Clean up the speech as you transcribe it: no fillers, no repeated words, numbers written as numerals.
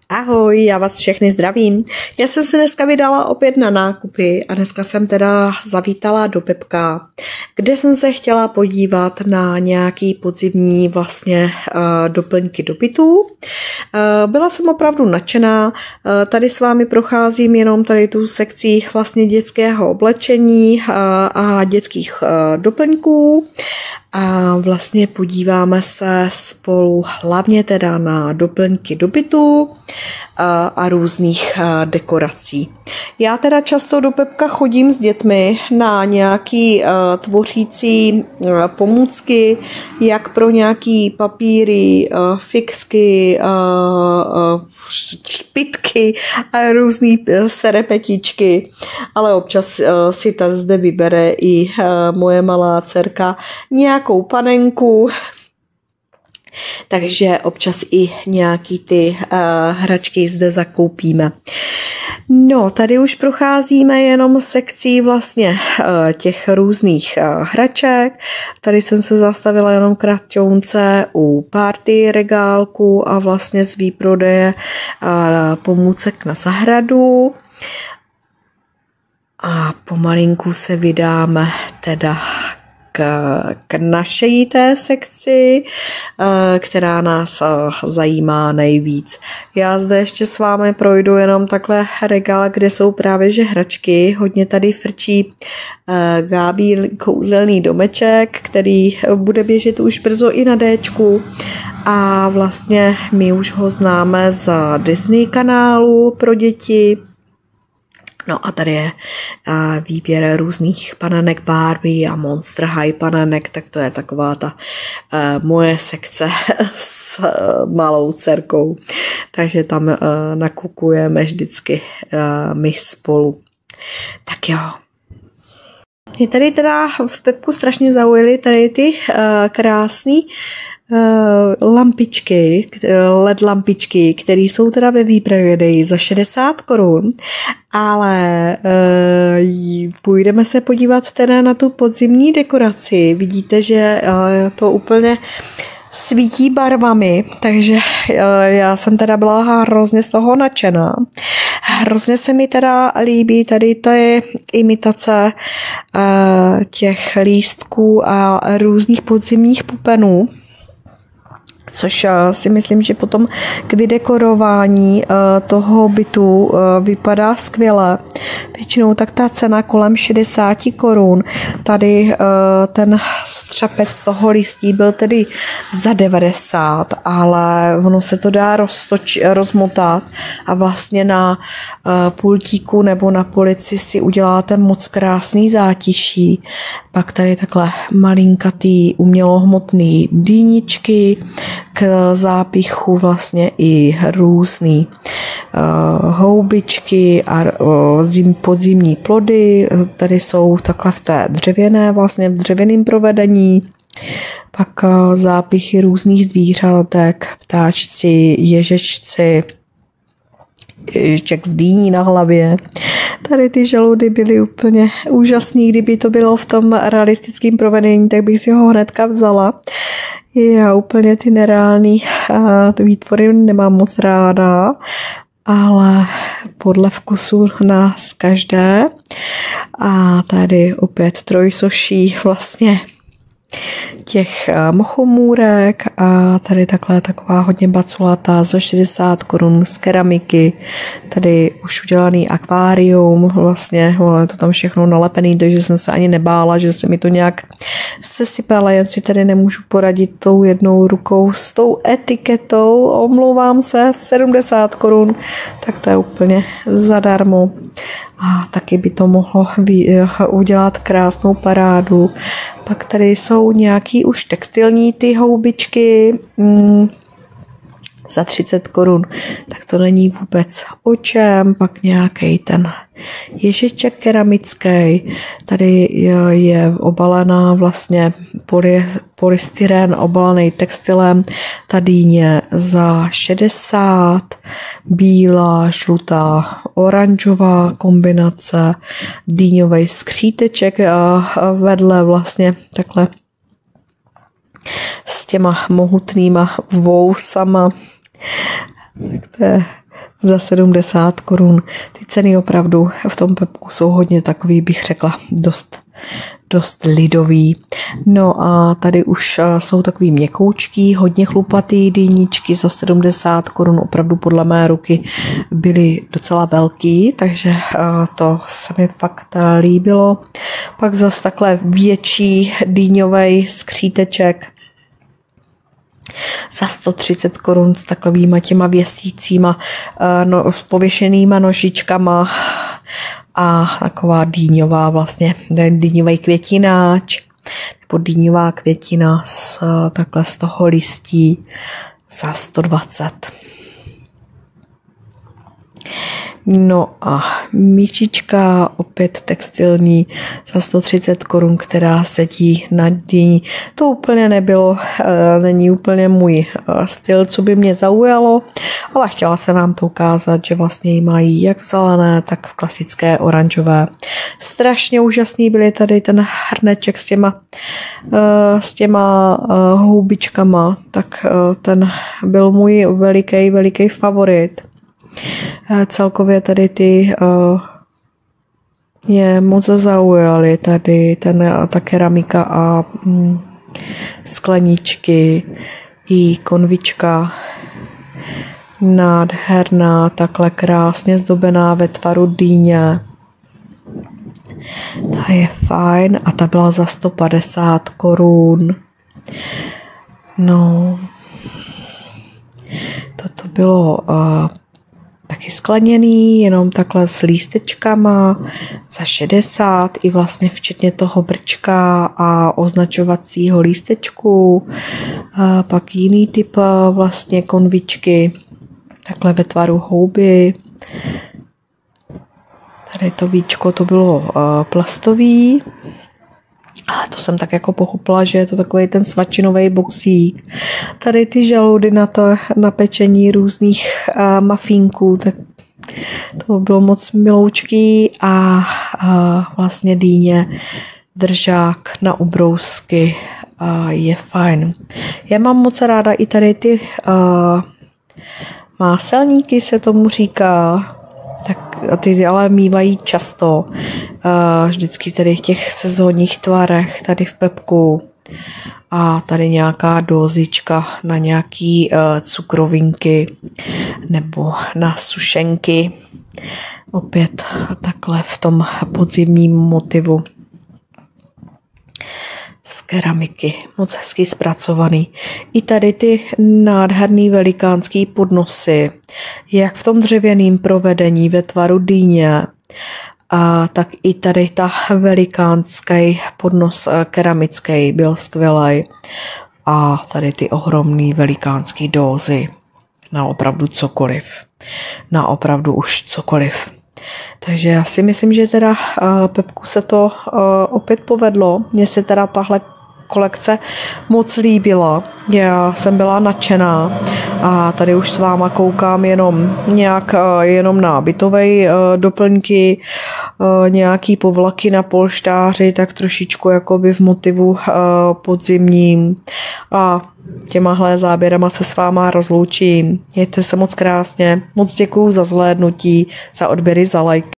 Ahoj, já vás všechny zdravím. Já jsem se dneska vydala opět na nákupy a dneska jsem teda zavítala do Pepka, kde jsem se chtěla podívat na nějaký podzimní vlastně doplňky do bytu. Byla jsem opravdu nadšená, tady s vámi procházím jenom tady tu sekcí vlastně dětského oblečení a dětských doplňků. A vlastně podíváme se spolu hlavně teda na doplňky do bytu a různých dekorací. Já teda často do Pepka chodím s dětmi na nějaký tvořící pomůcky, jak pro nějaký papíry, fixky, špitky a různý serepetičky, ale občas si tady zde vybere i moje malá dcerka nějakou panenku, takže občas i nějaký ty hračky zde zakoupíme. No, tady už procházíme jenom sekcí vlastně těch různých hraček. Tady jsem se zastavila jenom kratounce u party regálku a vlastně z výprodeje pomůcek na zahradu. A pomalinku se vydáme teda k naší té sekci, která nás zajímá nejvíc. Já zde ještě s vámi projdu jenom takhle regál, kde jsou právě že hračky. Hodně tady frčí Gábí kouzelný domeček, který bude běžet už brzo i na Dčku. A vlastně my už ho známe z Disney kanálu pro děti. No a tady je výběr různých panenek Barbie a Monster High panenek, tak to je taková ta moje sekce s malou dcerkou. Takže tam nakupujeme vždycky my spolu. Tak jo. Mě tady teda v Pepku strašně zaujaly tady ty krásný lampičky, LED lampičky, které jsou teda ve výprodeji za 60 korun, ale půjdeme se podívat teda na tu podzimní dekoraci. Vidíte, že to úplně svítí barvami, takže já jsem teda byla hrozně z toho nadšená. Hrozně se mi teda líbí tady ty imitace těch lístků a různých podzimních pupenů, což si myslím, že potom k vydekorování toho bytu vypadá skvěle. Většinou tak ta cena kolem 60 korun. Tady ten střepec toho listí byl tedy za 90, ale ono se to dá rozmotat a vlastně na pultíku nebo na polici si uděláte moc krásný zátiší. Pak tady takhle malinkatý umělohmotný dýničky, k zápichu vlastně i různý houbičky a podzimní plody. Tady jsou takhle v té dřevěné, vlastně v dřevěném provedení. Pak zápichy různých zvířatek, ptáčci, ježečci, ježeček z dýní na hlavě. Tady ty žaludy byly úplně úžasný, kdyby to bylo v tom realistickém provedení, tak bych si ho hnedka vzala. Já úplně ty nereální výtvory nemám moc ráda, ale podle vkusu nás každé. A tady opět trojsoší vlastně těch mochomůrek a tady takhle taková hodně baculata za 60 korun z keramiky. Tady už udělaný akvárium, vlastně je to tam všechno nalepený, takže jsem se ani nebála, že se mi to nějak sesype, ale jen si tady nemůžu poradit tou jednou rukou s tou etiketou, omlouvám se, 70 korun, tak to je úplně zadarmo. A taky by to mohlo udělat krásnou parádu. Pak tady jsou nějaký už textilní ty houbičky za 30 korun, tak to není vůbec o čem. Pak nějaký ten ježiček keramický, tady je obalená vlastně polystyren obalený textilem, ta dýně za 60, bílá, žlutá, oranžová kombinace, dýňový skříteček a vedle vlastně takhle s těma mohutnýma vousama. Tak to je za 70 korun. Ty ceny opravdu v tom Pepku jsou hodně takový, bych řekla, dost lidový. No a tady už jsou takový měkoučký, hodně chlupatý dýničky za 70 korun, opravdu podle mé ruky byly docela velký, takže to se mi fakt líbilo. Pak zase takhle větší dýňový skříteček za 130 korun s takovýma těma věsícíma, s pověšenýma nožičkama a taková dýňová vlastně, dýňový květináč nebo dýňová květina takhle z toho listí za 120. No a míčička, opět textilní, za 130 korun, která sedí na dýni. To úplně není úplně můj styl, co by mě zaujalo, ale chtěla jsem vám to ukázat, že vlastně ji mají jak v zelené, tak v klasické oranžové. Strašně úžasný byly tady ten hrneček s těma houbičkama, tak ten byl můj veliký favorit. Celkově tady ty mě moc zaujaly, tady ta keramika a skleničky i konvička nádherná, takhle krásně zdobená ve tvaru dýně. Ta je fajn a ta byla za 150 korun. No, toto bylo taky skleněný, jenom takhle s lístečkama za 60, i vlastně včetně toho brčka a označovacího lístečku. A pak jiný typ vlastně konvičky, takhle ve tvaru houby. Tady to víčko, to bylo plastový. Ale to jsem tak jako pochopila, že je to takový ten svačinový boxík. Tady ty žaludy na pečení různých mafínků, tak to bylo moc miloučký a vlastně dýně držák na ubrousky je fajn. Já mám moc ráda i tady ty máselníky, se tomu říká, tak ty ale mývají často, vždycky tady v těch sezónních tvarech, tady v Pepku a tady nějaká dózička na nějaký cukrovinky nebo na sušenky, opět takhle v tom podzimním motivu z keramiky, moc hezky zpracovaný. I tady ty nádherný velikánský podnosy, jak v tom dřevěném provedení ve tvaru dýně, tak i tady ta velikánský podnos keramický byl skvělý. A tady ty ohromný velikánský dózy na opravdu cokoliv. Na opravdu už cokoliv. Takže já si myslím, že teda Pepku se to opět povedlo. Mně se teda tahle kolekce moc líbila. Já jsem byla nadšená a tady už s váma koukám jenom na bytové doplňky, nějaký povlaky na polštáři, tak trošičku jakoby v motivu podzimním. A těmahle záběrama se s váma rozloučím. Mějte se moc krásně. Moc děkuju za zhlédnutí, za odběry, za lajky.